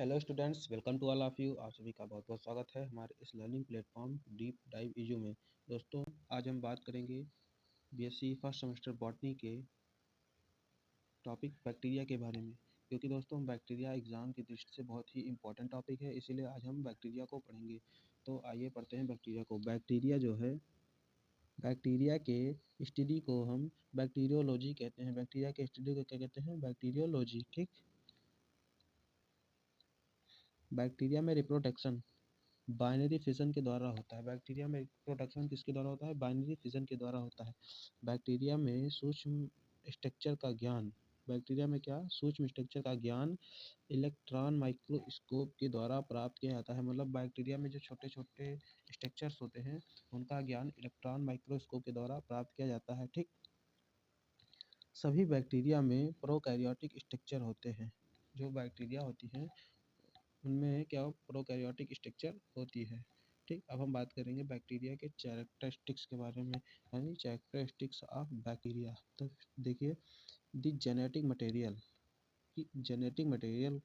Hello students, welcome to all of you. आप सभी का बहुत बहुत स्वागत है हमारे इस लर्निंग प्लेटफॉर्म डीप डाइव इजू में। दोस्तों, आज हम बात करेंगे बीएससी फर्स्ट सेमेस्टर बॉटनी के टॉपिक बैक्टीरिया के बारे में, क्योंकि दोस्तों बैक्टीरिया एग्ज़ाम की दृष्टि से बहुत ही इंपॉर्टेंट टॉपिक है, इसीलिए आज हम बैक्टीरिया को पढ़ेंगे। तो आइए पढ़ते हैं बैक्टीरिया को। बैक्टीरिया जो है, बैक्टीरिया के स्टडी को हम बैक्टीरियोलॉजी कहते हैं। बैक्टीरिया के स्टडी को क्या कहते हैं? बैक्टीरियोलॉजी। ठीक। बैक्टीरिया में रिप्रोडक्शन बाइनरी फिजन के द्वारा होता है। बैक्टीरिया में रिप्रोडक्शन किसके द्वारा होता है? बाइनरी फिजन के द्वारा होता है। बैक्टीरिया में सूक्ष्म स्ट्रक्चर का ज्ञान, बैक्टीरिया में क्या? सूक्ष्म स्ट्रक्चर का ज्ञान इलेक्ट्रॉन माइक्रोस्कोप के द्वारा प्राप्त किया जाता है। मतलब बैक्टीरिया में जो छोटे छोटे स्ट्रक्चर्स होते हैं उनका ज्ञान इलेक्ट्रॉन माइक्रोस्कोप के द्वारा प्राप्त किया जाता है। ठीक। सभी बैक्टीरिया में प्रोकैरियोटिक स्ट्रक्चर होते हैं। जो बैक्टीरिया होती हैं उनमें क्या प्रोकैरियोटिक स्ट्रक्चर होती है। ठीक। अब हम बात करेंगे बैक्टीरिया के कैरेक्टरिस्टिक्स के बारे में, यानी कैरेक्टरिस्टिक्स ऑफ बैक्टीरिया। तो देखिए, द जेनेटिक मटेरियल की जेनेटिक मटेरियल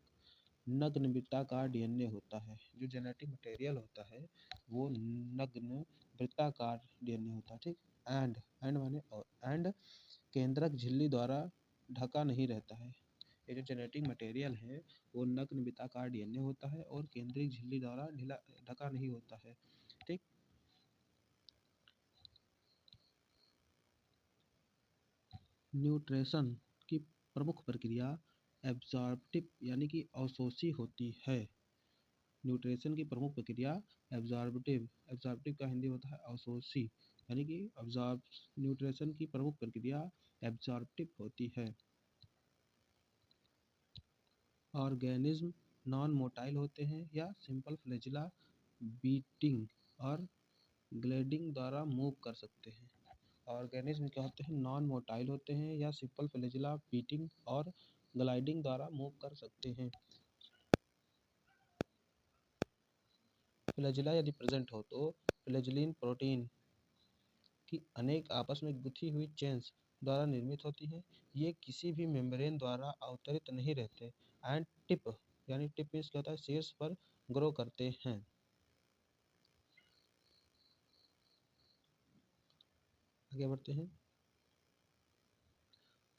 नग्न वृत्ताकार डीएनए होता है। जो जेनेटिक मटेरियल होता है वो नग्न वृत्ताकार डीएनए होता है। ठीक। एंड माने और एंड केंद्रक झिल्ली द्वारा ढका नहीं रहता है। ये जो जेनेटिक मटेरियल है वो नग्न वृत्ताकार डीएनए होता है और केंद्रीय झिल्ली द्वारा ढका नहीं होता है। ठीक। न्यूट्रिशन की प्रमुख प्रक्रिया एब्जॉर्प्टिव यानी कि अवशोषी होती है। न्यूट्रिशन की प्रमुख प्रक्रिया एब्जॉर्प्टिव, एब्जॉर्प्टिव का हिंदी होता है अवशोषी, यानी कि न्यूट्रिशन की प्रमुख प्रक्रिया एब्जॉर्प्टिव होती है। ऑर्गेनिज्म नॉन मोटाइल होते हैं या सिंपल फ्लैजिला बीटिंग और ग्लाइडिंग द्वारा मूव कर सकते हैं। ऑर्गेनिज्म क्या होते हैं? नॉन मोटाइल होते हैं या सिंपल फ्लैजिला बीटिंग और ग्लाइडिंग द्वारा मूव कर सकते हैं। फ्लैजिला यदि प्रेजेंट हो तो फ्लैजिलिन प्रोटीन की अनेक आपस में गुथी हुई चेन्स द्वारा निर्मित होती हैं। ये किसी भी मेम्ब्रेन द्वारा अवतरित नहीं रहते एंड टिप, यानी टिप मीन्स क्या होता है? शीर्ष पर ग्रो करते हैं। आगे बढ़ते हैं।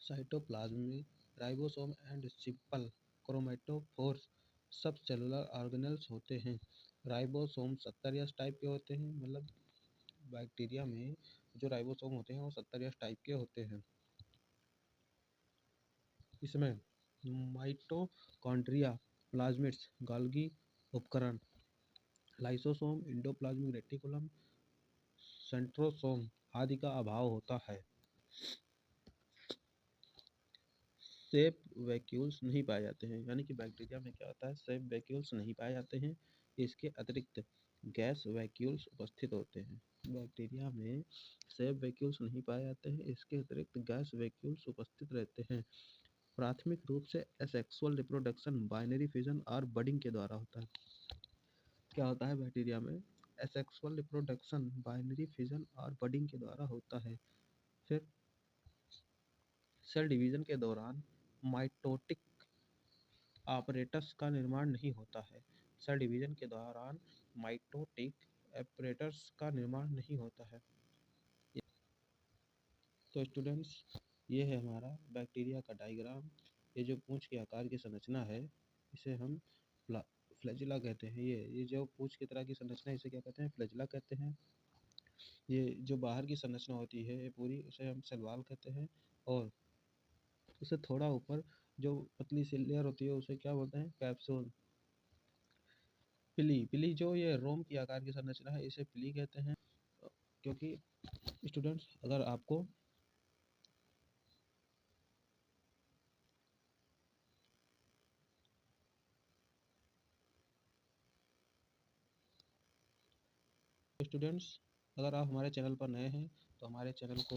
साइटोप्लाज्म में राइबोसोम एंड सिंपल क्रोमैटोफोर्स सब सेलुलर ऑर्गेनेल्स होते हैं। राइबोसोम 70 एस टाइप के होते हैं। मतलब बैक्टीरिया में जो राइबोसोम होते हैं वो 70 एस टाइप के होते हैं। इसमें माइटोकॉन्ड्रिया, प्लाज्मिड्स, गोल्गी उपकरण, लाइसोसोम, एंडोप्लाज्मिक रेटिकुलम, सेंट्रोसोम आदि का अभाव होता है। सेप वैक्यूल्स नहीं पाए जाते हैं, यानी कि बैक्टीरिया में क्या होता है? सेप वैक्यूल्स नहीं पाए जाते हैं। इसके अतिरिक्त गैस वैक्यूल्स उपस्थित होते हैं। बैक्टीरिया में सेप वैक्यूल्स नहीं पाए जाते हैं, इसके अतिरिक्त गैस वैक्यूल्स उपस्थित रहते हैं। प्राथमिक रूप से एसेक्सुअल रिप्रोडक्शन बाइनरी फिजन और बडिंग के द्वारा होता है। क्या होता है बैक्टीरिया में? एसेक्सुअल रिप्रोडक्शन बाइनरी फिजन और बडिंग के द्वारा होता है। फिर सेल डिवीजन के दौरान माइटोटिक ऑपरेटस का निर्माण नहीं होता है। सेल डिवीजन के दौरान माइटोटिक ऑपरेटस का निर्माण नहीं होता है। तो स्टूडेंट्स, ये है हमारा बैक्टीरिया का डायग्राम। ये जो पूंछ के आकार की संरचना है इसे हम फ्लैजिला कहते हैं। ये जो पूंछ की तरह की संरचना है इसे क्या कहते हैं? फ्लैजिला कहते हैं। ये जो बाहर की संरचना होती है ये पूरी, उसे हम सेल वॉल कहते हैं। और उससे थोड़ा ऊपर जो पतली सी लेयर होती है उसे क्या बोलते हैं? कैप्सूल। पिली, पिली जो ये रोम की आकार की संरचना है इसे पिली कहते हैं। क्योंकि स्टूडेंट्स, अगर आपको स्टूडेंट्स अगर आप हमारे चैनल पर नए हैं तो हमारे चैनल को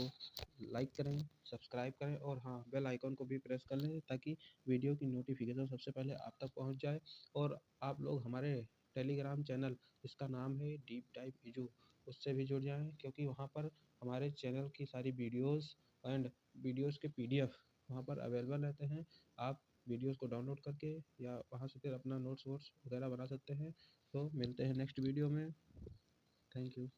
लाइक करें, सब्सक्राइब करें और हाँ, बेल आइकन को भी प्रेस कर लें ताकि वीडियो की नोटिफिकेशन सबसे पहले आप तक पहुंच जाए। और आप लोग हमारे टेलीग्राम चैनल, जिसका नाम है डीप डाइव इजू, उससे भी जुड़ जाएं, क्योंकि वहाँ पर हमारे चैनल की सारी वीडियोज़ एंड वीडियोज़ के PDF वहाँ पर अवेलेबल रहते हैं। आप वीडियोज़ को डाउनलोड करके या वहाँ से फिर अपना नोट्स वोट्स वगैरह बना सकते हैं। तो मिलते हैं नेक्स्ट वीडियो में। Thank you.